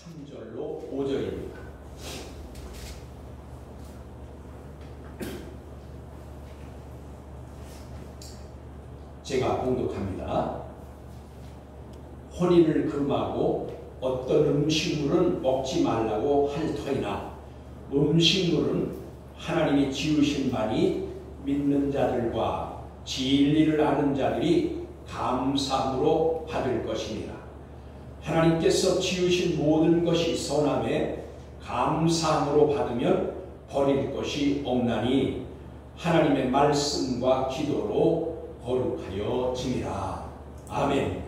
3절로 5절입니다. 제가 봉독합니다. 혼인을 금하고 어떤 음식물은 먹지 말라고 할 터이나 음식물은 하나님이 지으신 바니 믿는 자들과 진리를 아는 자들이 감사함으로 받을 것이니라. 하나님께서 지으신 모든 것이 선함에 감사함으로 받으면 버릴 것이 없나니 하나님의 말씀과 기도로 거룩하여 지니라. 아멘.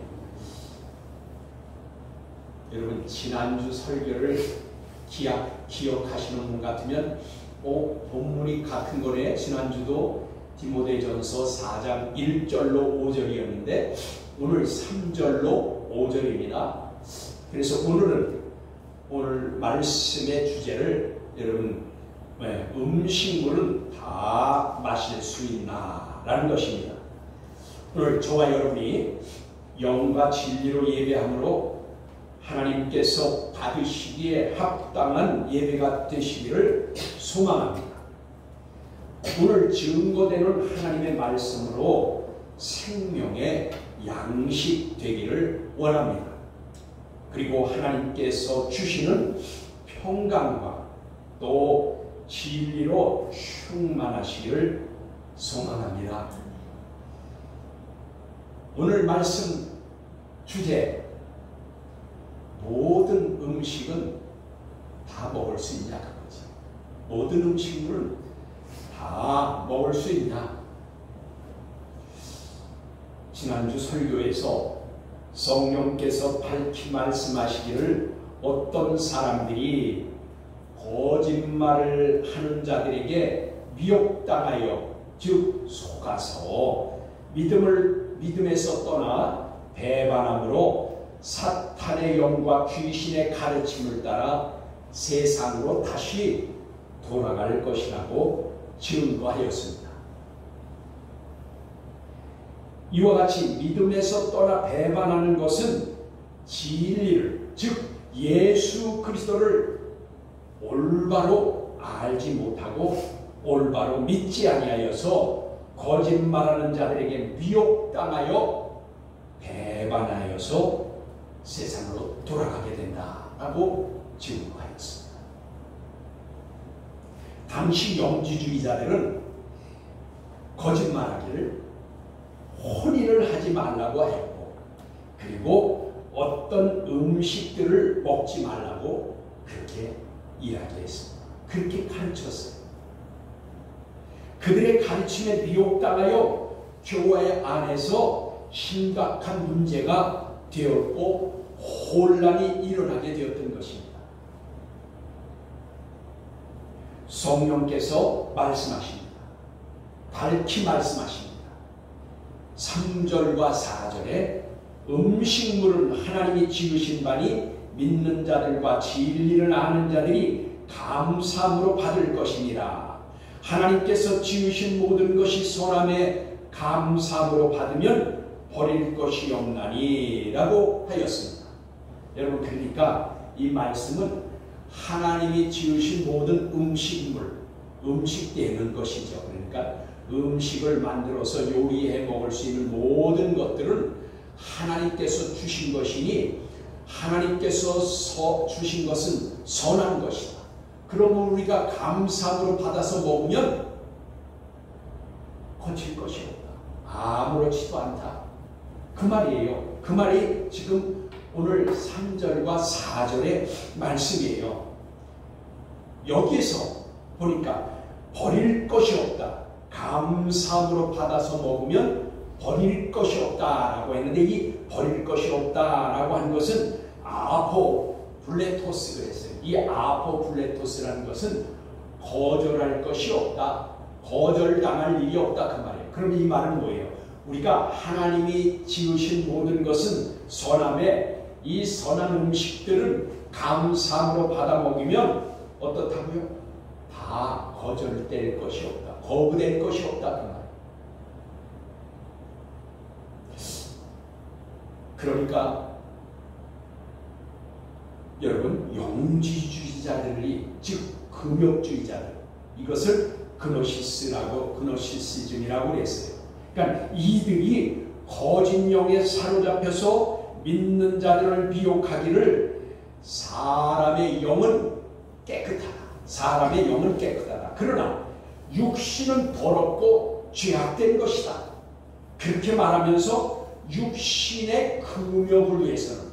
여러분, 지난주 설교를 기억하시는 분 같으면 본문이 같은 거네. 지난주도 디모데전서 4장 1절로 5절이었는데 오늘 3절로 5절입니다. 그래서 오늘 말씀의 주제를 여러분, 음식물은 다 마실 수 있나? 라는 것입니다. 오늘 저와 여러분이 영과 진리로 예배함으로 하나님께서 받으시기에 합당한 예배가 되시기를 소망합니다. 오늘 증거되는 하나님의 말씀으로 생명의 양식 되기를 원합니다. 그리고 하나님께서 주시는 평강과 또 진리로 충만하시기를 소망합니다. 오늘 말씀 주제, 모든 음식은 다 먹을 수 있냐 그거지. 모든 음식물은 다 먹을 수 있냐. 지난주 설교에서 성령께서 밝히 말씀하시기를 어떤 사람들이 거짓말을 하는 자들에게 미혹당하여 즉 속아서 믿음에서 떠나 배반함으로 사탄의 영과 귀신의 가르침을 따라 세상으로 다시 돌아갈 것이라고 증거하였습니다. 이와 같이 믿음에서 떠나 배반하는 것은 진리를, 즉 예수 그리스도를 올바로 알지 못하고 올바로 믿지 아니하여서 거짓말하는 자들에게 미혹당하여 배반하여서 세상으로 돌아가게 된다라고 증거하였습니다. 당시 영지주의자들은 거짓말하기를 혼인을 하지 말라고 했고, 그리고 어떤 음식들을 먹지 말라고 그렇게 이야기했습니다. 그렇게 가르쳤어요. 그들의 가르침에 미혹당하여 교회 안에서 심각한 문제가 되었고 혼란이 일어나게 되었던 것입니다. 성령께서 말씀하십니다. 밝히 말씀하십니다. 3절과 4절에 음식물은 하나님이 지으신 바니 믿는 자들과 진리를 아는 자들이 감사함으로 받을 것이니라. 하나님께서 지으신 모든 것이 선함에 감사함으로 받으면 버릴 것이 없나니 라고 하였습니다. 여러분, 그러니까 이 말씀은 하나님이 지으신 모든 음식 되는 것이죠. 그러니까 음식을 만들어서 요리해 먹을 수 있는 모든 것들은 하나님께서 주신 것이니 하나님께서 주신 것은 선한 것이다. 그러면 우리가 감사함으로 받아서 먹으면 거칠 것이 없다. 아무렇지도 않다. 그 말이에요. 그 말이 지금 오늘 3절과 4절의 말씀이에요. 여기에서 보니까 버릴 것이 없다. 감사함으로 받아서 먹으면 버릴 것이 없다라고 했는데, 이 버릴 것이 없다라고 한 것은 아포블레토스 그랬어요. 이 아포블레토스라는 것은 거절할 것이 없다, 거절당할 일이 없다 그 말이에요. 그럼 이 말은 뭐예요? 우리가 하나님이 지으신 모든 것은 선함에 이 선한 음식들은 감사함으로 받아 먹이면 어떻다고요? 다 거절될 것이 없다, 거부될 것이 없다 그 말이에요. 그러니까 여러분 영지주의자들이 즉 금욕주의자들 이것을 그노시시즘이라고 그랬어요. 그러니까 이들이 거짓 영에 사로잡혀서 믿는 자들을 비욕하기를 사람의 영은 깨끗하다. 사람의 영은 깨끗하다. 그러나 육신은 더럽고 죄악된 것이다. 그렇게 말하면서 육신의 금욕을 위해서는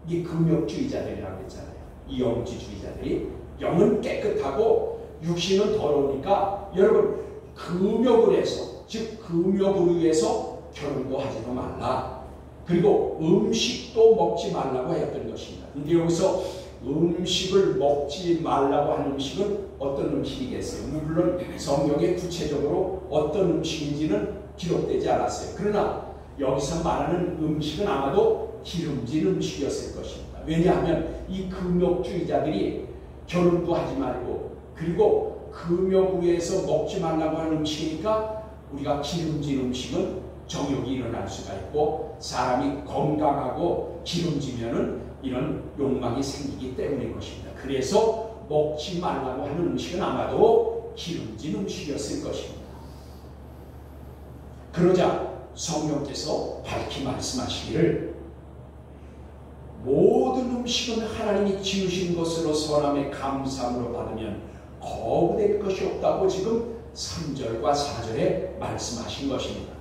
이 금욕주의자들이라고 했잖아요. 이 영지주의자들이 영은 깨끗하고 육신은 더러우니까 여러분 금욕을 해서 즉 금욕을 위해서 결혼도 하지도 말라. 그리고 음식도 먹지 말라고 했던 것입니다. 근데 여기서 음식을 먹지 말라고 하는 음식은 어떤 음식이겠어요? 물론 성경에 구체적으로 어떤 음식인지는 기록되지 않았어요. 그러나 여기서 말하는 음식은 아마도 기름진 음식이었을 것입니다. 왜냐하면 이 금욕주의자들이 결혼도 하지 말고 그리고 금욕을 위해서 먹지 말라고 하는 음식이니까 우리가 기름진 음식은 정욕이 일어날 수가 있고 사람이 건강하고 기름지면은 이런 욕망이 생기기 때문인 것입니다. 그래서 먹지 말라고 하는 음식은 아마도 기름진 음식이었을 것입니다. 그러자 성령께서 밝히 말씀하시기를 모든 음식은 하나님이 지으신 것으로 선함의 감사함으로 받으면 거부될 것이 없다고 지금 3절과 4절에 말씀하신 것입니다.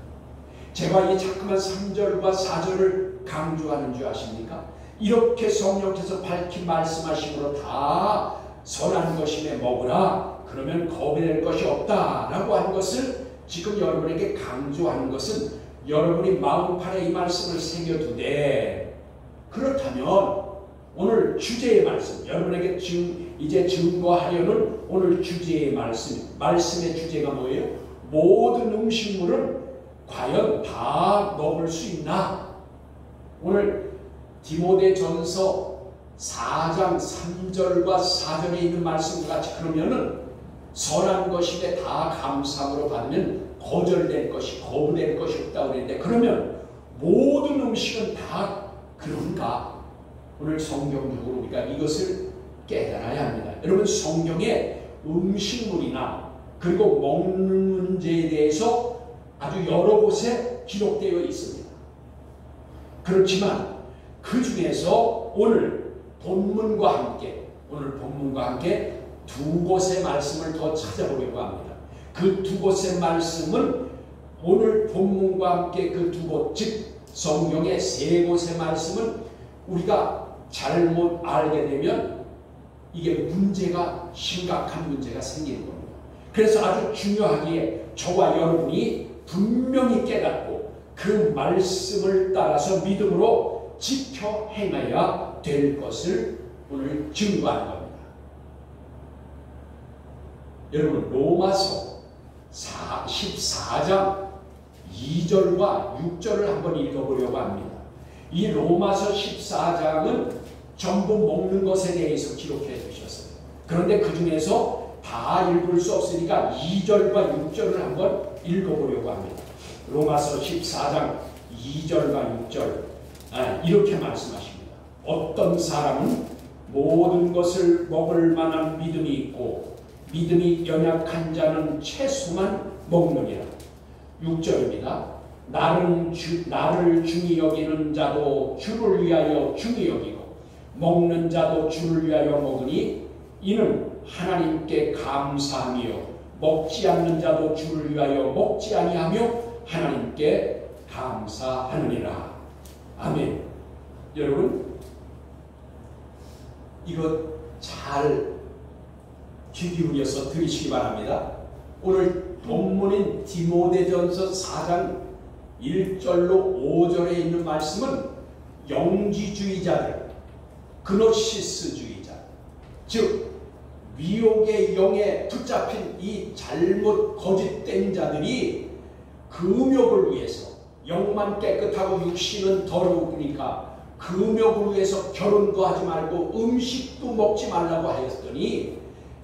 제가 이 자꾸만 3절과 4절을 강조하는 줄 아십니까? 이렇게 성령께서 밝히 말씀하심으로 다 선한 것임에 먹으라. 그러면 거부될 것이 없다라고 한 것을 지금 여러분에게 강조하는 것은 여러분이 마음판에 이 말씀을 새겨두되 그렇다면 오늘 주제의 말씀 여러분에게 이제 증거하려는 오늘 주제의 말씀의 주제가 뭐예요? 모든 음식물은 과연 다 먹을 수 있나? 오늘 디모데전서 4장 3절과 4절에 있는 말씀과 같이 그러면은 선한 것인데 다 감사함으로 받으면 거절될 것이 거부될 것이 없다고 그랬는데 그러면 모든 음식은 다 그런가? 오늘 성경적으로 우리가 이것을 깨달아야 합니다. 여러분 성경에 음식물이나 그리고 먹는 문제에 대해서 아주 여러 곳에 기록되어 있습니다. 그렇지만 그 중에서 오늘 본문과 함께 두 곳의 말씀을 더 찾아보려고 합니다. 그 두 곳의 말씀은 오늘 본문과 함께 그 두 곳, 즉 성경의 세 곳의 말씀은 우리가 잘못 알게 되면 이게 심각한 문제가 생기는 겁니다. 그래서 아주 중요하기에 저와 여러분이 분명히 깨닫고 그 말씀을 따라서 믿음으로 지켜 행해야 될 것을 오늘 증거하는 겁니다. 여러분 로마서 14장 2절과 6절을 한번 읽어보려고 합니다. 이 로마서 14장은 전부 먹는 것에 대해서 기록해 주셨어요. 그런데 그 중에서 다 읽을 수 없으니까 2절과 6절을 한번 읽어보려고 합니다. 로마서 14장 2절과 6절 이렇게 말씀하십니다. 어떤 사람은 모든 것을 먹을 만한 믿음이 있고 믿음이 연약한 자는 채소만 먹느니라. 6절입니다. 나를 중히 여기는 자도 주를 위하여 중히 여기고 먹는 자도 주를 위하여 먹으니 이는 하나님께 감사하며 먹지 않는 자도 주를 위하여 먹지 아니하며 하나님께 감사하느니라. 아멘. 여러분 이거 잘 귀 기울여서 들으시기 바랍니다. 오늘 본문인 디모데전서 4장 1절로 5절에 있는 말씀은 영지주의자들, 그노시스주의자, 즉 미혹의 영에 붙잡힌 이 잘못 거짓된 자들이 금욕을 위해서 영만 깨끗하고 육신은 더러우니까 금욕을 위해서 결혼도 하지 말고 음식도 먹지 말라고 하였더니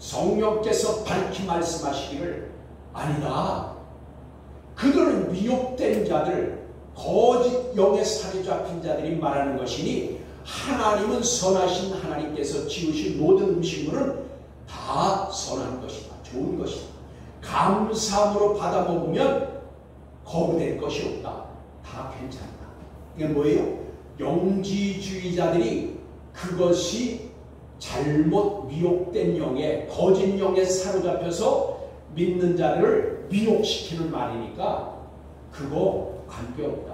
성령께서 밝히 말씀하시기를 아니다. 그들은 미혹된 자들, 거짓 영에 사로잡힌 자들이 말하는 것이니 하나님은 선하신 하나님께서 지으신 모든 음식물은 다 선한 것이다. 좋은 것이다. 감사함으로 받아 먹으면 거부될 것이 없다. 다 괜찮다. 이게 뭐예요? 영지주의자들이 그것이 잘못 미혹된 영에, 거짓 영에 사로잡혀서 믿는 자들을 미혹시키는 말이니까 그거 관계없다.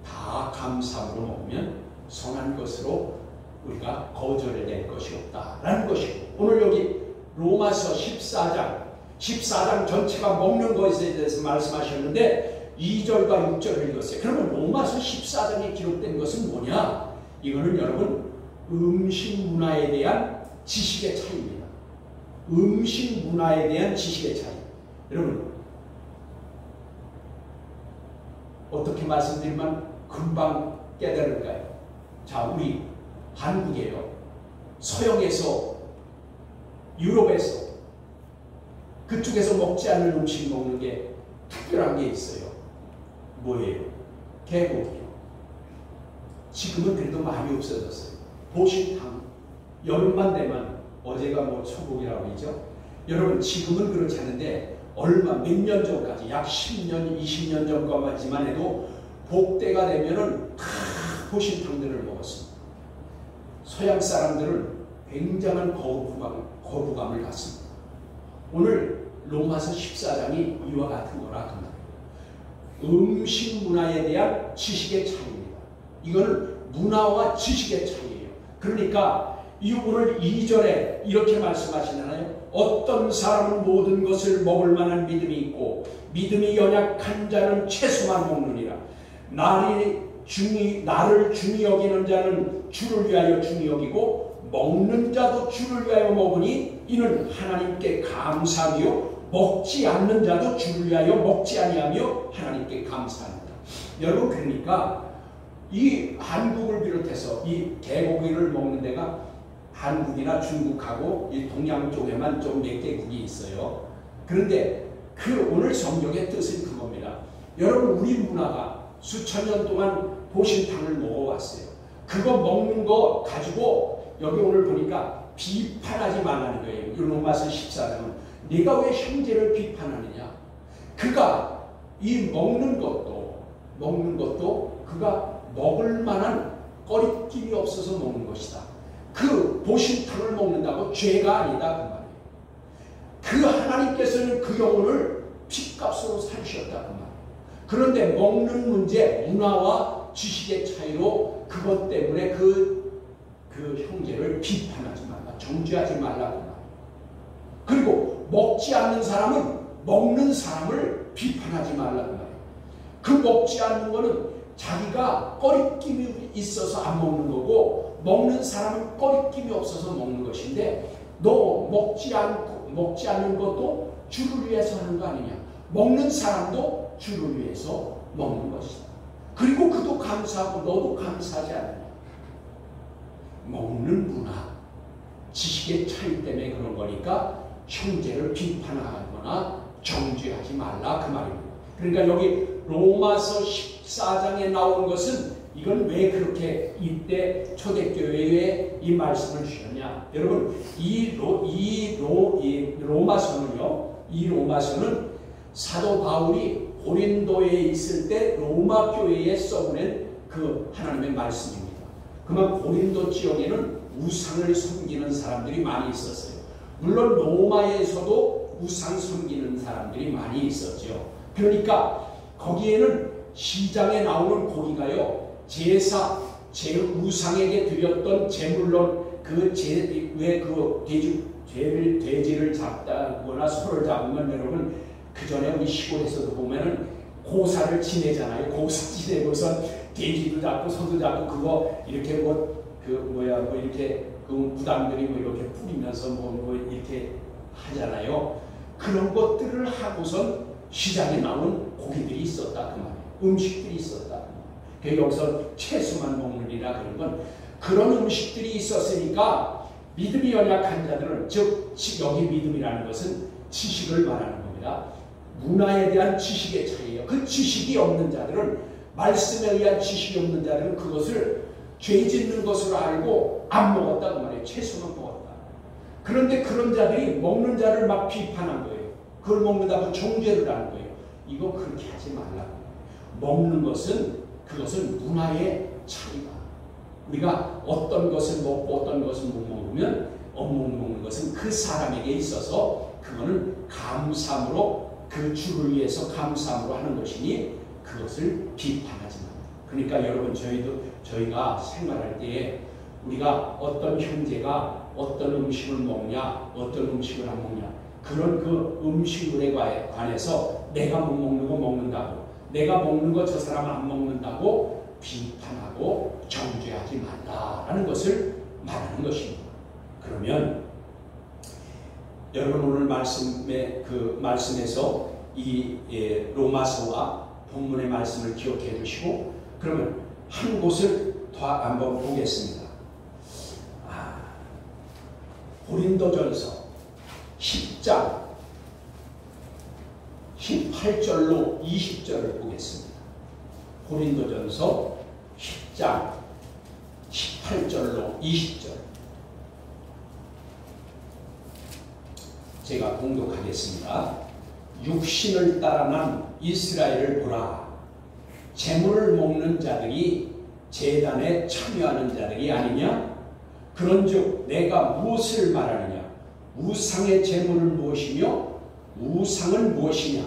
다 감사함으로 먹으면 선한 것으로 우리가 거절해낼 것이 없다라는 것이고, 오늘 여기 로마서 14장 전체가 먹는 것에 대해서 말씀하셨는데 2절과 6절을 읽었어요. 그러면 로마서 14장에 기록된 것은 뭐냐? 이거는 여러분 음식 문화에 대한 지식의 차이입니다. 음식 문화에 대한 지식의 차이. 여러분 어떻게 말씀드리면 금방 깨달을까요? 자, 우리 한국이에요. 서양에서, 유럽에서, 그쪽에서 먹지 않는 음식 먹는 게 특별한 게 있어요. 뭐예요? 개고기요. 지금은 그래도 많이 없어졌어요. 보신탕. 여름만 되면, 어제가 뭐 초복이라고 하죠. 여러분 지금은 그렇지 않은데 몇 년 전까지, 약 10년, 20년 전까지만 해도 복대가 되면은 다 보신탕들을 먹었습니다. 서양 사람들은 굉장한 거부감을 갖습니다. 오늘 로마서 14장이 이와 같은 거라 그 말이에요. 음식 문화에 대한 지식의 차이입니다. 이거는 문화와 지식의 차이예요. 그러니까 오늘 2절에 이렇게 말씀하시잖아요. 어떤 사람은 모든 것을 먹을 만한 믿음이 있고 믿음이 연약한 자는 채소만 먹느니라. 나를 중히 여기는 자는 주를 위하여 중히 여기고 먹는 자도 주를 위하여 먹으니 이는 하나님께 감사하며 먹지 않는 자도 주를 위하여 먹지 아니하며 하나님께 감사합니다. 여러분 그러니까 이 한국을 비롯해서 이 개고기를 먹는 데가 한국이나 중국하고 이 동양 쪽에만 좀 몇 개국이 있어요. 그런데 그 오늘 성경의 뜻은 그겁니다. 여러분 우리 문화가 수천 년 동안 보신탕을 먹어왔어요. 그거 먹는 거 가지고 여기 오늘 보니까 비판하지 말라는 거예요. 로마서 14장은 네가 왜 형제를 비판하느냐. 그가 이 먹는 것도 그가 먹을 만한 꺼리낌이 없어서 먹는 것이다. 그 보신탕을 먹는다고 죄가 아니다 그 말이에요. 그 하나님께서는 그 영혼을 핏값으로 사주셨다 그 말이에요. 그런데 먹는 문제, 문화와 지식의 차이로 그것 때문에 그 형제를 비판하지 말라, 정죄하지 말라 그 말이에요. 그리고 먹지 않는 사람은 먹는 사람을 비판하지 말라 그 말이에요. 그 먹지 않는 거는 자기가 꺼리낌이 있어서 안 먹는 거고 먹는 사람은 꺼리낌이 없어서 먹는 것인데 너 먹지 않는 것도 주를 위해서 하는 거 아니냐. 먹는 사람도 주를 위해서 먹는 것이다. 그리고 그도 감사하고 너도 감사하지 않느냐. 먹는 문화, 지식의 차이 때문에 그런 거니까 형제를 비판하거나 정죄하지 말라 그 말입니다. 그러니까 여기 로마서 14장에 나온 것은 이건 왜 그렇게 이때 초대교회에 이 말씀을 주셨냐. 여러분 이 로마서는 사도 바울이 고린도에 있을 때 로마 교회에 써보낸 그 하나님의 말씀입니다. 그만 고린도 지역에는 우상을 섬기는 사람들이 많이 있었어요. 물론 로마에서도 우상 섬기는 사람들이 많이 있었죠. 그러니까 거기에는 시장에 나오는 고기가요, 우상에게 드렸던 제물론 돼지를 잡다거나 소를 잡으면 여러분 그 전에 우리 시골에서도 보면은 고사를 지내잖아요. 고사 지내고선 돼지도 잡고 소도 잡고 그거 이렇게 이렇게 그 무당들이 이렇게 뿌리면서 이렇게 하잖아요. 그런 것들을 하고선 시장에 나오는 고기들이 있었다 그 말이에요. 음식들이 있었다. 그래서 여기서 채소만 먹느니라 그런 건 그런 음식들이 있었으니까 믿음이 연약한 자들은, 즉 여기 믿음이라는 것은 지식을 말하는 겁니다. 문화에 대한 지식의 차이예요. 그 지식이 없는 자들은, 말씀에 의한 지식이 없는 자들은 그것을 죄 짓는 것으로 알고 안 먹었다 그 말이에요. 채소만 먹었다. 그런데 그런 자들이 먹는 자를 막 비판한 거예요. 그걸 먹는다고 정죄를 하는 거예요. 이거 그렇게 하지 말라고. 먹는 것은 그것은 문화의 차이다. 우리가 어떤 것을 먹고 어떤 것을 못 먹으면 먹는 것은 그 사람에게 있어서 그거는 감사함으로 그 주를 위해서 감사함으로 하는 것이니 그것을 비판하지 마. 그러니까 여러분 저희가 생활할 때에 우리가 어떤 형제가 어떤 음식을 먹냐 어떤 음식을 안 먹냐 그런 그 음식물에 관해서 내가 못 먹는 거 먹는다고 내가 먹는 거 저 사람 안 먹는다고 비판하고 정죄하지 말라라는 것을 말하는 것입니다. 그러면 여러분 오늘 말씀에서 이 로마서와 본문의 말씀을 기억해 두시고 그러면 한 곳을 더 한번 보겠습니다. 고린도전서 10장 18절로 20절을 보겠습니다. 고린도전서 10장 18절로 20절 제가 봉독하겠습니다. 육신을 따라 난 이스라엘을 보라. 재물을 먹는 자들이 제단에 참여하는 자들이 아니냐? 그런즉 내가 무엇을 말하느냐? 우상의 재물을 무엇이며 우상은 무엇이냐?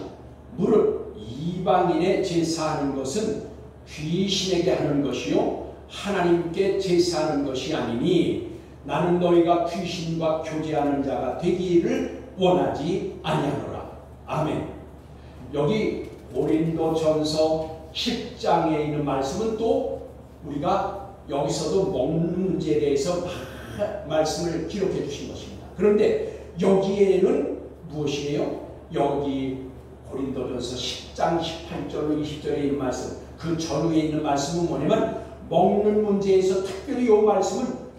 무릇 이방인의 제사하는 것은 귀신에게 하는 것이요 하나님께 제사하는 것이 아니니 나는 너희가 귀신과 교제하는 자가 되기를 원하지 아니하노라. 아멘. 여기 고린도전서 10장에 있는 말씀은 또 우리가 여기서도 먹는 문제에 대해서 말씀을 기록해 주신 것입니다. 그런데 여기에는 무엇이에요? 여기 고린도전서 10장 18절로 20절에 있는 말씀 그 전후에 있는 말씀은 뭐냐면 먹는 문제에서 특별히 이 말씀은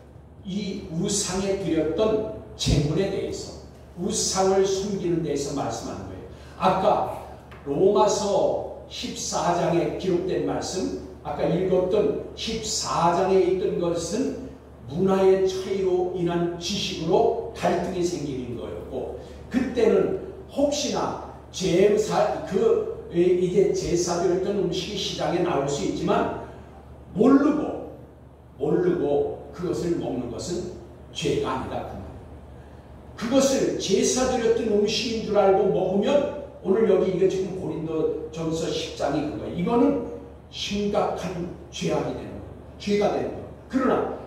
이 우상에 드렸던 제물에 대해서 우상을 숨기는 데서 말씀하는 거예요. 아까 로마서 14장에 기록된 말씀 아까 읽었던 14장에 있던 것은 문화의 차이로 인한 지식으로 갈등이 생기는 거였고 그때는 혹시나 이제 제사드렸던 음식이 시장에 나올 수 있지만 모르고 그것을 먹는 것은 죄가 아니다 그 말이에요. 그것을 제사드렸던 음식인 줄 알고 먹으면 오늘 여기 이게 지금 고린도전서 10장이 그거예요. 이거는 심각한 죄악이 되는 거예요. 죄가 되는 거예요. 그러나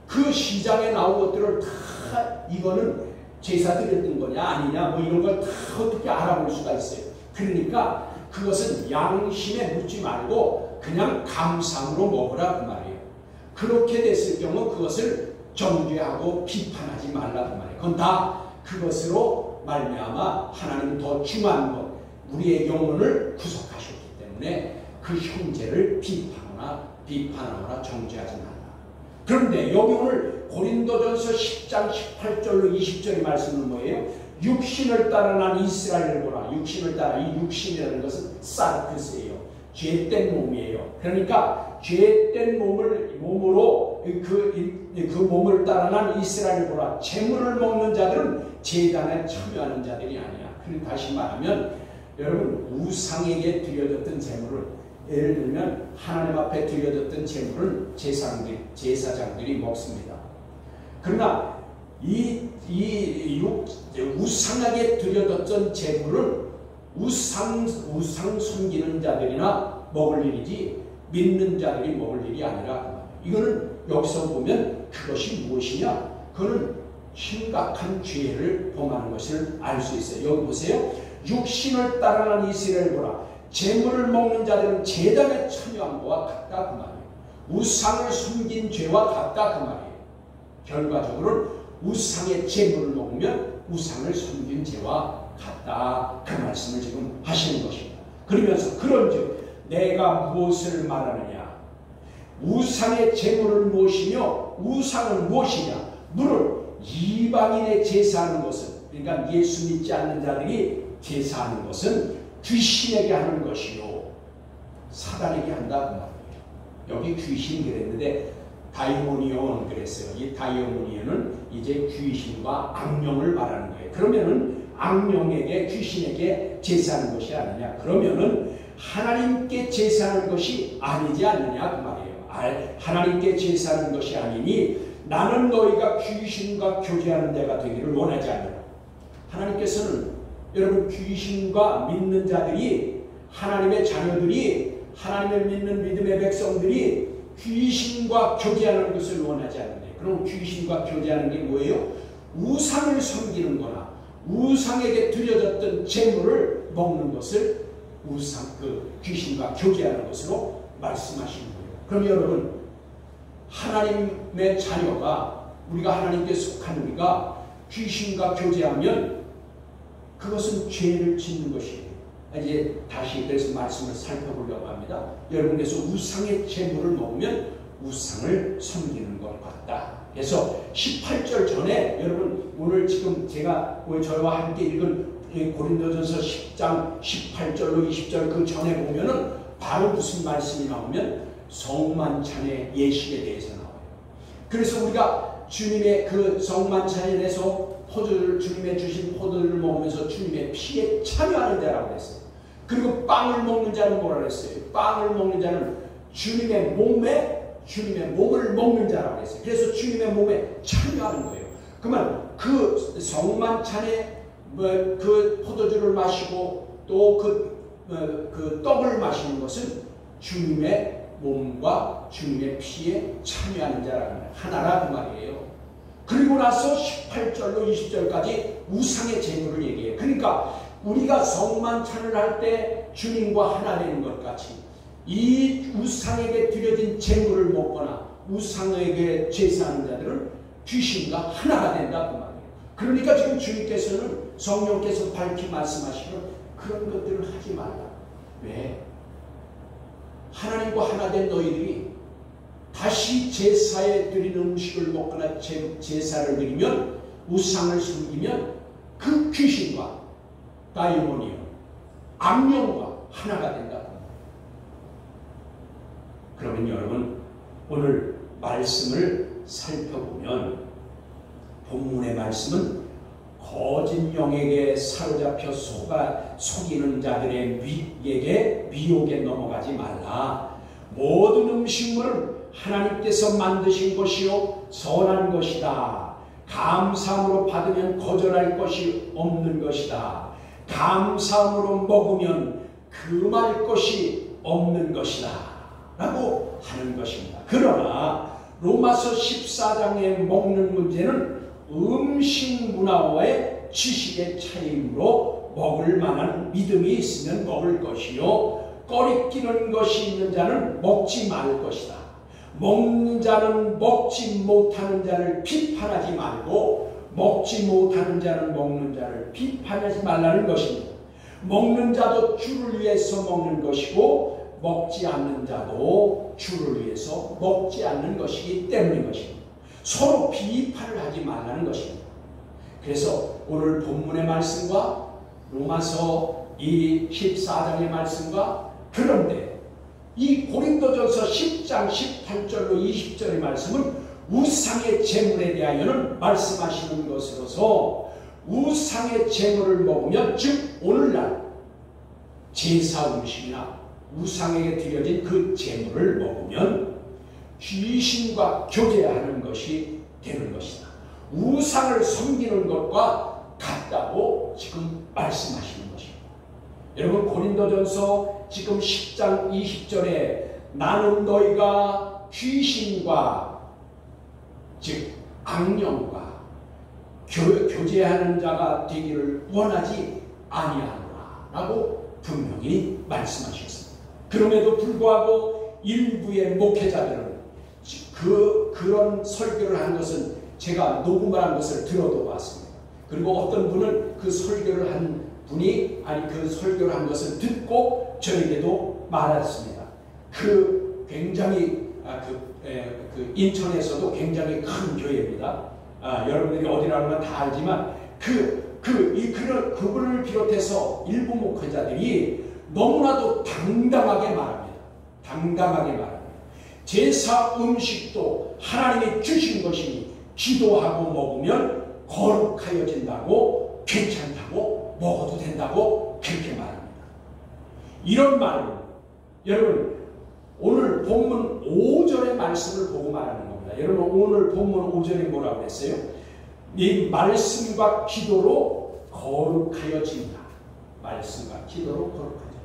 그 시장에 나온 것들을 다 이거는 제사 드렸던 거냐 아니냐 뭐 이런 걸 다 어떻게 알아볼 수가 있어요. 그러니까 그것은 양심에 묻지 말고 그냥 감상으로 먹으라 그 말이에요. 그렇게 됐을 경우 그것을 정죄하고 비판하지 말라 그 말이에요. 그건 다 그것으로 말미암아 하나님 더 중요한 것 우리의 영혼을 구속하셨기 때문에 그 형제를 비판하거나 정죄하지 말라. 그런데 여기 오늘 고린도전서 10장 18절로 20절의 말씀은 뭐예요? 육신을 따라 난 이스라엘을 보라. 육신을 따라 이 육신이라는 것은 사르크스예요. 죄된 몸이에요. 그러니까 죄된 몸으로 그 몸을 따라 난 이스라엘을 보라. 재물을 먹는 자들은 제단에 참여하는 자들이 아니야. 그리고 다시 말하면 여러분 우상에게 드려졌던 재물을 예를 들면 하나님 앞에 드려졌던 재물을 제사장들이 먹습니다. 그러나 이 우상하게 드려졌던 재물은 우상 숨기는 자들이나 먹을 일이지 믿는 자들이 먹을 일이 아니라 이거는 여기서 보면 그것이 무엇이냐? 그거는 심각한 죄를 범하는 것을 알 수 있어요. 여기 보세요. 육신을 따라난 이스라엘 보라. 재물을 먹는 자들은 제단에 참여한 것과 같다 그 말이에요. 우상을 숨긴 죄와 같다 그 말이에요. 결과적으로는 우상의 재물을 먹으면 우상을 숨긴 죄와 같다 그 말씀을 지금 하시는 것입니다. 그러면서 그런즉 내가 무엇을 말하느냐? 우상의 재물은 무엇이며 우상은 무엇이냐? 무릇 이방인의 제사하는 것은 그러니까 예수 믿지 않는 자들이 제사하는 것은 귀신에게 하는 것이요 사단에게 한다 그 말이에요. 여기 귀신이 그랬는데 다이모니온 그랬어요. 이 다이모니온은 이제 귀신과 악령을 말하는 거예요. 그러면은 악령에게 귀신에게 제사하는 것이 아니냐? 그러면은 하나님께 제사하는 것이 아니지 않느냐 그 말이에요. 하나님께 제사하는 것이 아니니 나는 너희가 귀신과 교제하는 데가 되기를 원하지 않느라. 하나님께서는 여러분 귀신과 믿는 자들이 하나님의 자녀들이 하나님을 믿는 믿음의 백성들이 귀신과 교제하는 것을 원하지 않는데 그럼 귀신과 교제하는 게 뭐예요? 우상을 섬기는 거나 우상에게 드려졌던 재물을 먹는 것을 귀신과 교제하는 것으로 말씀하시는 거예요. 그럼 여러분 하나님의 자녀가 우리가 하나님께 속한 우리가 귀신과 교제하면 그것은 죄를 짓는 것이에요. 이제 다시 그래서 말씀을 살펴보려고 합니다. 여러분께서 우상의 재물을 먹으면 우상을 섬기는 것 같다. 그래서 18절 전에 여러분 오늘 지금 제가 저와 함께 읽은 고린도전서 10장 18절로 20절 그 전에 보면은 바로 무슨 말씀이 나오면 성만찬의 예식에 대해서 나와요. 그래서 우리가 주님의 그 성만찬에 대해서 주님의 주신 포도주를 먹으면서 주님의 피에 참여하는 자라고 했어요. 그리고 빵을 먹는 자는 뭐라 그랬어요? 빵을 먹는 자는 주님의 몸을 먹는 자라고 했어요. 그래서 주님의 몸에 참여하는 거예요. 그러면 그 성만찬에 그 포도주를 마시고 또 그 떡을 마시는 것은 주님의 몸과 주님의 피에 참여하는 자라는 하나라 그 말이에요. 그리고 나서 18절로 20절까지 우상의 재물을 얘기해요. 그러니까 우리가 성만찬을 할 때 주님과 하나 되는 것 같이 이 우상에게 드려진 재물을 먹거나 우상에게 제사하는 자들은 귀신과 하나가 된다 그 말이에요. 그러니까 지금 주님께서는 성령께서 밝히 말씀하시는 그런 것들을 하지 말라. 왜? 하나님과 하나 된 너희들이 다시 제사에 드리는 음식을 먹거나 제사를 드리면 우상을 숨기면 그 귀신과 다이모니온 악령과 하나가 된다. 그러면 여러분 오늘 말씀을 살펴보면 본문의 말씀은 거짓 영에게 사로잡혀 속이는 자들의 미혹에 넘어가지 말라. 모든 음식물은 하나님께서 만드신 것이요 선한 것이다. 감사함으로 받으면 거절할 것이 없는 것이다. 감사함으로 먹으면 금할 것이 없는 것이다 라고 하는 것입니다. 그러나 로마서 14장에 먹는 문제는 음식 문화와의 지식의 차이이므로 먹을 만한 믿음이 있으면 먹을 것이요 꺼리끼는 것이 있는 자는 먹지 말 것이다. 먹는 자는 먹지 못하는 자를 비판하지 말고 먹지 못하는 자는 먹는 자를 비판하지 말라는 것입니다. 먹는 자도 주를 위해서 먹는 것이고 먹지 않는 자도 주를 위해서 먹지 않는 것이기 때문인 것입니다. 서로 비판을 하지 말라는 것입니다. 그래서 오늘 본문의 말씀과 로마서 이 14장의 말씀과 그런데 이 고린도전서 10장 18절로 20절의 말씀은 우상의 제물에 대하여는 말씀하시는 것으로서 우상의 제물을 먹으면 즉 오늘날 제사 음식이나 우상에게 드려진 그 제물을 먹으면 귀신과 교제하는 것이 되는 것이다. 우상을 섬기는 것과 같다고 지금 말씀하시는 것입니다. 여러분 고린도전서 지금 10장 20절에 나는 너희가 귀신과 즉 악령과 교제하는 자가 되기를 원하지 아니하노라 라고 분명히 말씀하셨습니다. 그럼에도 불구하고 일부의 목회자들은 그런 설교를 한 것은 제가 녹음을 한 것을 들어도 봤습니다. 그리고 어떤 분은 그 설교를 한 분이 그 설교를 한 것을 듣고 저에게도 말했습니다. 그 굉장히 그 인천에서도 굉장히 큰 교회입니다. 여러분들이 어디라면 다 알지만 그분을 비롯해서 일부 목회자들이 너무나도 당당하게 말합니다. 당당하게 말합니다. 제사 음식도 하나님이 주신 것이니 기도하고 먹으면 거룩하여진다고, 괜찮다고, 먹어도 된다고 그렇게 말합니다. 이런 말은 여러분 오늘 본문 5절의 말씀을 보고 말하는 겁니다. 여러분 오늘 본문 5절에 뭐라고 했어요? 이 말씀과 기도로 거룩하여진다. 말씀과 기도로 거룩하여진다.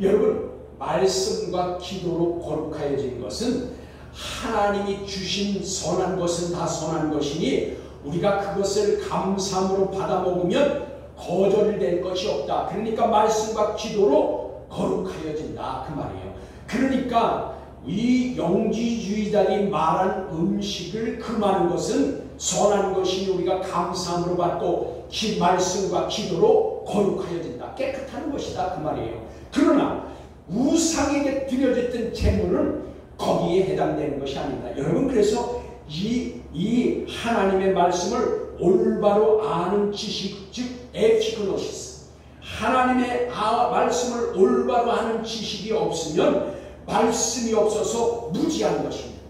여러분 말씀과 기도로 거룩하여진 것은 하나님이 주신 선한 것은 다 선한 것이니 우리가 그것을 감사함으로 받아 먹으면 거절될 것이 없다. 그러니까 말씀과 기도로 거룩하여진다 그 말이에요. 그러니까 이 영지주의자들이 말한 음식을 금하는 것은 선한 것이니 우리가 감사함으로 받고 말씀과 기도로 거룩하여진다. 깨끗한 것이다 그 말이에요. 그러나 우상에게 드려졌던 제물은 거기에 해당되는 것이 아닙니다. 여러분 그래서 이 하나님의 말씀을 올바로 아는 지식, 즉 에피그노시스, 하나님의 말씀을 올바로 아는 지식이 없으면 말씀이 없어서 무지한 것입니다.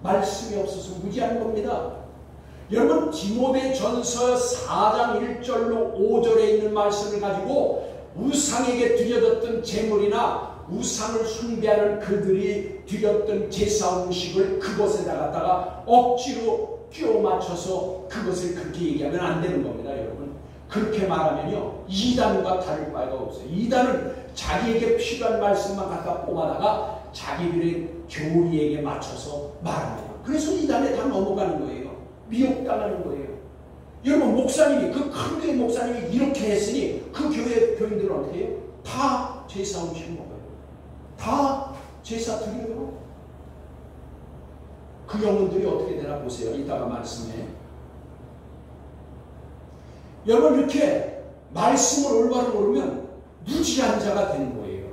말씀이 없어서 무지한 겁니다. 여러분 디모데전서 4장 1절로 5절에 있는 말씀을 가지고 우상에게 드려졌던 제물이나 우상을 숭배하는 그들이 드렸던 제사 음식을 그것에다 갖다가 억지로 끼워 맞춰서 그것을 그렇게 얘기하면 안 되는 겁니다. 여러분 그렇게 말하면요 이단과 다를 바가 없어요. 이단은 자기에게 필요한 말씀만 갖다 뽑아다가 자기들의 교리에게 맞춰서 말합니다. 그래서 이단에 다 넘어가는 거예요. 미혹당하는 거예요. 여러분 목사님이 그 큰 교회 목사님이 이렇게 했으니 그 교회 교인들은 어떻게 해요? 다 제사 음식 먹어요. 다 제사 드려요. 그 영혼들이 어떻게 되나 보세요. 이따가 말씀해. 여러분 이렇게 말씀을 올바로 모르면 무지한 자가 되는 거예요.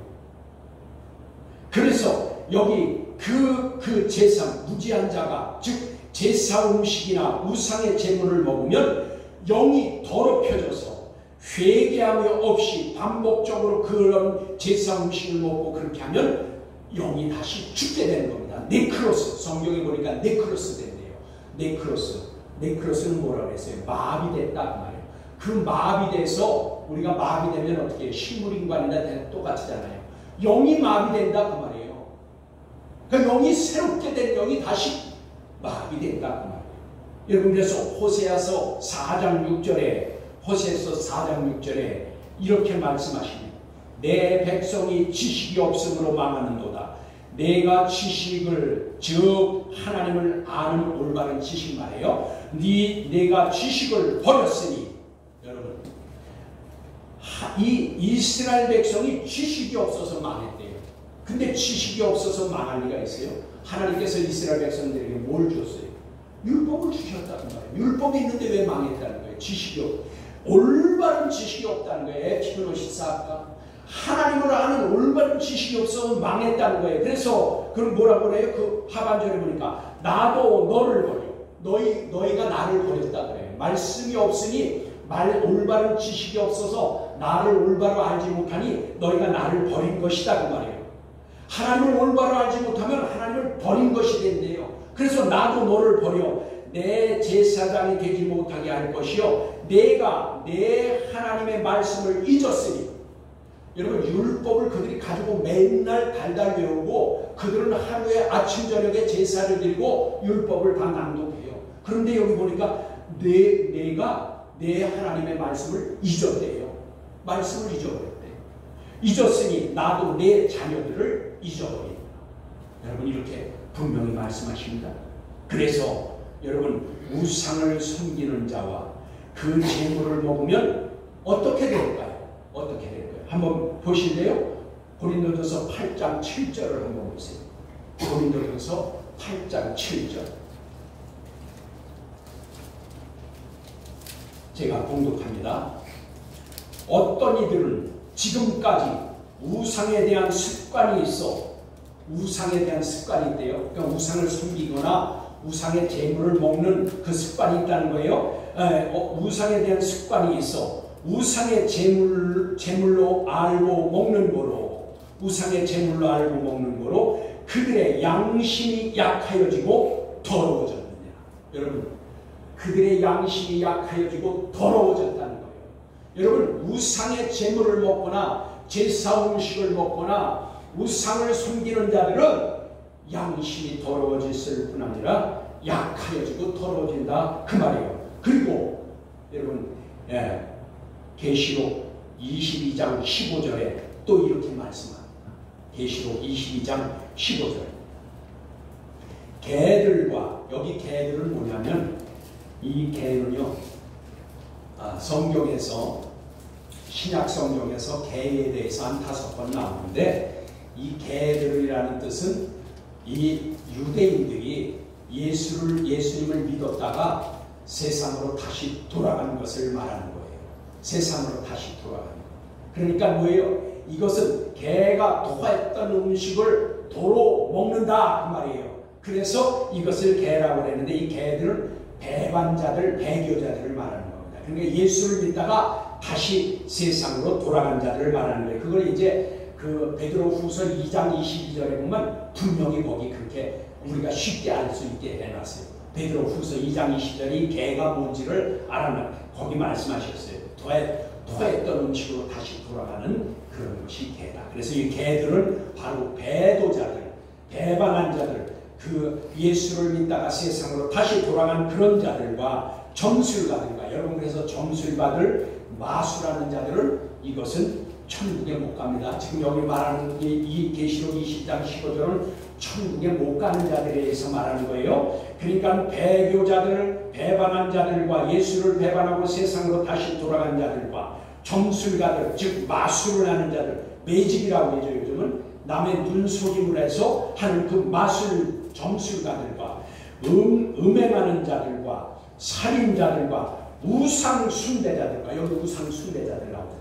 그래서 여기 그 제사 무지한 자가 즉 제사 음식이나 우상의 제물을 먹으면 영이 더럽혀져서 회개하며 없이 반복적으로 그런 제사 음식을 먹고 그렇게 하면 영이 다시 죽게 되는 겁니다. 네크로스, 성경에 보니까 네크로스 된대요. 네크로스는 뭐라고 했어요? 마비됐다 그 말이에요. 그 마비돼서 우리가 마비되면 어떻게 해요? 식물인간이나 똑같잖아요. 영이 마비된다 그 말이에요. 그러니까 영이 새롭게 된 영이 다시 마비된다 그 말이에요. 여러분 그래서 호세아서 4장 6절에 이렇게 말씀하십니다. 내 백성이 지식이 없음으로 망하는도다. 내가 지식을 즉 하나님을 아는 올바른 지식 말이에요. 내가 지식을 버렸으니 여러분 이 이스라엘 백성이 지식이 없어서 망했대요. 근데 지식이 없어서 망할 리가 있어요? 하나님께서 이스라엘 백성들에게 뭘 줬어요? 율법을 주셨다는 거예요. 율법이 있는데 왜 망했다는 거예요? 지식이 없 올바른 지식이 없다는 거예요. 에피그노시스가 하나님을 아는 올바른 지식이 없어서 망했다는 거예요. 그래서 그럼 뭐라고 그래요? 그 하반절에 보니까 나도 너를 버려. 너희가 나를 버렸다 그래요. 말씀이 없으니 올바른 지식이 없어서 나를 올바로 알지 못하니 너희가 나를 버린 것이다 그 말이에요. 하나님을 올바로 알지 못하면 하나님을 버린 것이 된대요. 그래서 나도 너를 버려 내 제사장이 되지 못하게 할 것이요 내가 내 하나님의 말씀을 잊었으니 여러분 율법을 그들이 가지고 맨날 달달 외우고 그들은 하루에 아침 저녁에 제사를 드리고 율법을 다 낭독해요. 그런데 여기 보니까 내가 내 하나님의 말씀을 잊었대요. 말씀을 잊어버렸대요. 잊었으니 나도 내 자녀들을 잊어버린다. 여러분 이렇게 분명히 말씀하십니다. 그래서 여러분 우상을 섬기는 자와 그 재물을 먹으면 어떻게 될까요? 어떻게 될까요? 한번 보실래요? 고린도전서 8장 7절을 한번 보세요. 고린도전서 8장 7절 제가 봉독합니다. 어떤 이들은 지금까지 우상에 대한 습관이 있어 우상에 대한 습관이 있대요. 그러니까 우상을 섬기거나 우상의 재물을 먹는 그 습관이 있다는 거예요. 우상에 대한 습관이 있어 우상의 재물로 알고 먹는 거로 우상의 재물로 알고 먹는 거로 그들의 양심이 약하여지고 더러워졌느냐. 여러분, 그들의 양심이 약하여지고 더러워졌다는 거예요. 여러분, 우상의 제물을 먹거나 제사 음식을 먹거나 우상을 숨기는 자들은 양심이 더러워졌을 뿐 아니라 약하여지고 더러워진다 그 말이에요. 그리고 여러분, 계시록 22장 15절에 또 이렇게 말씀합니다. 계시록 22장 15절. 개들과, 여기 개들은 뭐냐면 이 개는요, 성경에서, 신약 성경에서 개에 대해서 한 5번 나오는데, 이 개들이라는 뜻은 이 유대인들이 예수님을 믿었다가 세상으로 다시 돌아간 것을 말하는 거예요. 세상으로 다시 돌아가는 거. 그러니까 뭐예요? 이것은 개가 토했던 음식을 도로 먹는다 그 말이에요. 그래서 이것을 개라고 그랬는데, 이 개들은 배반자들, 배교자들을 말하는 겁니다. 그러니까 예수를 믿다가 다시 세상으로 돌아간 자들을 말하는 거예요. 그걸 이제 그 베드로후서 2장 22절에 보면 분명히 거기 그렇게 우리가 쉽게 알 수 있게 해놨어요. 베드로후서 2장 22절이 개가 뭔지를 알아면 거기 말씀하셨어요. 토했던 음식으로 다시 돌아가는 그런 것이 개다. 그래서 이 개들은 바로 배도자들, 배반한 자들, 그 예수를 믿다가 세상으로 다시 돌아간 그런 자들과 점술가들과, 여러분 그래서 점술가들, 마술하는 자들은 이것은 천국에 못 갑니다. 지금 여기 말하는 이 계시록 20장 15절은 천국에 못 가는 자들에 대해서 말하는 거예요. 그러니까 배교자들, 배반한 자들과 예수를 배반하고 세상으로 다시 돌아간 자들과 점술가들, 즉 마술을 하는 자들, 매직이라고 하죠. 요즘은 남의 눈속임을 해서 하는 그 마술 점술가들과 음행하는 자들과 살인자들과 우상 숭배자들과, 여기 우상 숭배자들 나오죠.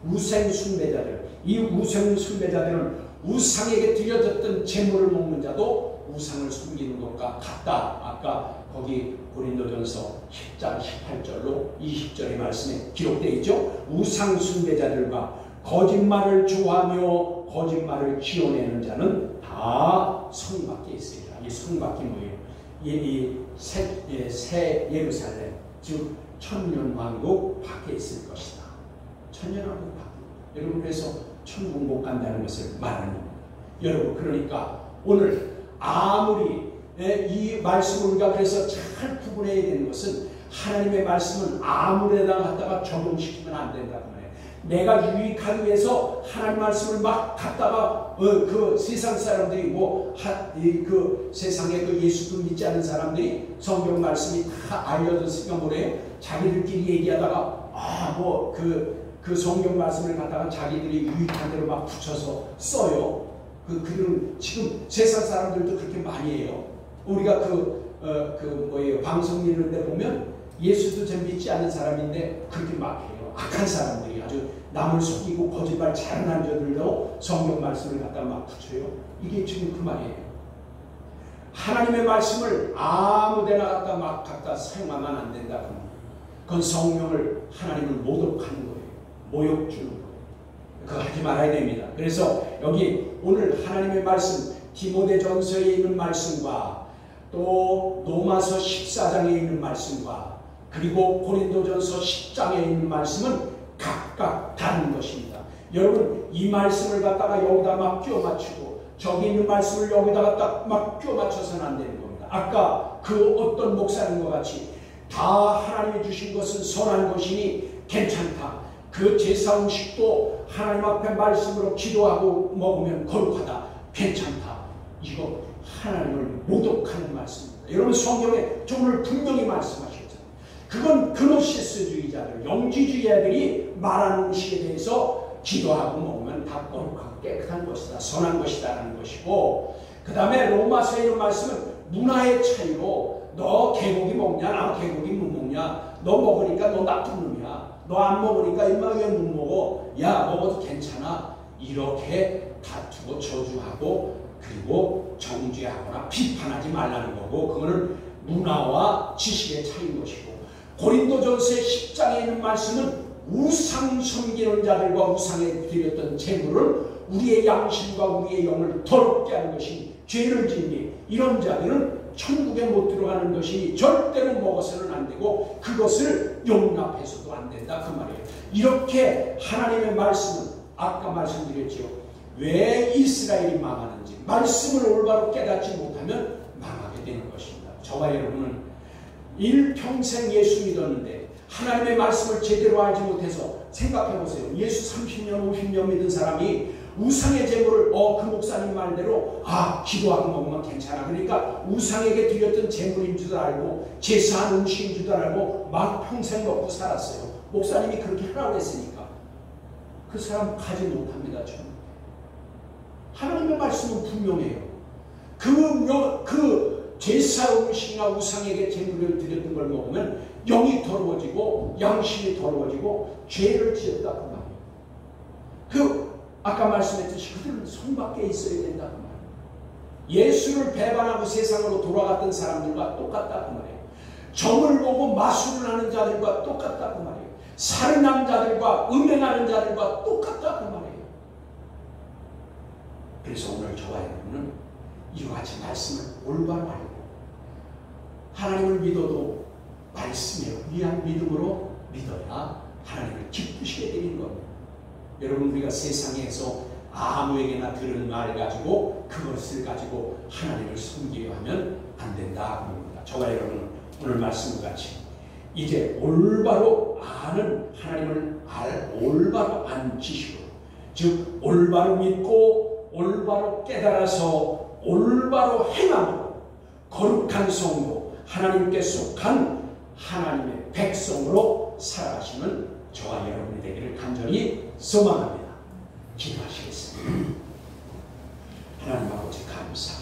우상 숭배자들, 이 우상 숭배자들은 우상에게 드려졌던 재물을 먹는 자도 우상을 숨기는 것과 같다. 아까 거기 고린도전서 10장 18절로 20절의 말씀에 기록되어 있죠. 우상 숭배자들과 거짓말을 좋아하며 거짓말을 지어내는 자는 다 성 밖에 있습니다. 이 성 밖이 뭐예요? 이 새 예루살렘, 즉 천년왕국 밖에 있을 것이다. 천년왕국 밖에. 여러분 그래서 천국 못 간다는 것을 말하는 겁니다. 여러분 그러니까 오늘 아무리 이 말씀을 우리가 그래서 잘 구분해야 되는 것은, 하나님의 말씀은 아무데나 갖다가 적용시키면 안 된다는 거예요. 내가 유익하기 위해서 하나님 말씀을 막 갖다가 그 세상 사람들이 그 세상에 그 예수도 믿지 않는 사람들이 성경 말씀이 다 알려졌으니까 뭐래요? 자기들끼리 얘기하다가 그 성경 말씀을 갖다가 자기들이 유익한 대로 막 붙여서 써요. 그들은 지금 세상 사람들도 그렇게 많이 해요. 우리가 방송 읽는데 보면 예수도 좀 믿지 않는 사람인데 그렇게 막 해요. 악한 사람들이 아주 남을 속이고 거짓말 잘하는 자들도 성경 말씀을 갖다 막 붙여요. 이게 지금 그 말이에요. 하나님의 말씀을 아무데나 갖다 사용하면 안 된다. 그건 성령을, 하나님을 모독하는 거예요. 모욕 주는 거예요. 그거 하지 말아야 됩니다. 그래서 여기 오늘 하나님의 말씀, 디모데전서에 있는 말씀과 또 로마서 14장에 있는 말씀과 그리고 고린도전서 10장에 있는 말씀은 각각 다른 것입니다. 여러분 이 말씀을 갖다가 여기다 막 끼워 맞추고 저기 있는 말씀을 여기다가 딱 막 끼워 맞춰서는 안 되는 겁니다. 아까 그 어떤 목사님과 같이 다 하나님이 주신 것은 선한 것이니 괜찮다. 그 제사 음식도 하나님 앞에 말씀으로 기도하고 먹으면 거룩하다. 괜찮다. 이거 하나님을 모독하는 말씀입니다. 여러분 성경에 오늘 분명히 말씀하셨잖아요. 그건 그노시스주의자들, 영지주의자들이 말하는 음식에 대해서 기도하고 먹으면 다 거룩하고 깨끗한 것이다, 선한 것이다 라는 것이고, 그 다음에 로마서에 있는 말씀은 문화의 차이로 너 개고기 먹냐, 나 개고기 못 먹냐, 너 먹으니까 너 나쁜 놈이야, 너 안 먹으니까 임마 왜 못 먹어, 야 먹어도 괜찮아, 이렇게 다투고 저주하고 그리고 정죄하거나 비판하지 말라는 거고, 그거는 문화와 지식의 차이인 것이고, 고린도전서의 10장에 있는 말씀은 우상 섬기는 자들과 우상에 드렸던 재물을 우리의 양심과 우리의 영을 더럽게 하는 것이 죄를 짓니 이런 자들은 천국에 못 들어가는 것이 절대로 먹어서는 안 되고 그것을 용납해서도 안 된다 그 말이에요. 이렇게 하나님의 말씀은 아까 말씀드렸죠. 왜 이스라엘이 망하는지 말씀을 올바로 깨닫지 못하면 망하게 되는 것입니다. 저와 여러분은 일평생 예수 믿었는데 하나님의 말씀을 제대로 알지 못해서 생각해 보세요. 예수 30년 50년 믿은 사람이 우상의 제물을 그 목사님 말대로 기도하고 먹으면 괜찮아. 그러니까 우상에게 드렸던 제물인 줄 알고 제사한 음식인 줄 알고 막 평생 먹고 살았어요. 목사님이 그렇게 하라고 했으니까 그 사람 가지 못합니다. 저는. 하나님의 말씀은 분명해요. 그 제사 음식이나 우상에게 제물을 드렸던 걸 먹으면 영이 더러워지고 양심이 더러워지고 죄를 지었다 그 말이에요. 아까 말씀했듯이 그들은 손 밖에 있어야 된다 그 말이에요. 예수를 배반하고 세상으로 돌아갔던 사람들과 똑같다 그 말이에요. 점을 보고 마술을 하는 자들과 똑같다 그 말이에요. 살인하는 자들과 음행하는 자들과 똑같다 그 말이에요. 그래서 오늘 저와 여러분은 이와 같이 말씀을 올바로 알고 하나님을 믿어도 말씀에 의한 믿음으로 믿어야 하나님을 기쁘시게 되는 겁니다. 여러분 우리가 세상에서 아무에게나 들은 말 가지고 그것을 가지고 하나님을 섬기려 하면 안 된다 그럽니다. 저와 여러분은 오늘 말씀과 같이 이제 올바로 아는 하나님을 올바로 아는 지식으로 즉 올바로 믿고 올바로 깨달아서 올바로 행함으로 거룩한 성도 하나님께 속한 하나님의 백성으로 살아가시는 저와 여러분이 되기를 간절히 소망합니다. 기도하시겠습니다. 하나님 아버지 감사합니다.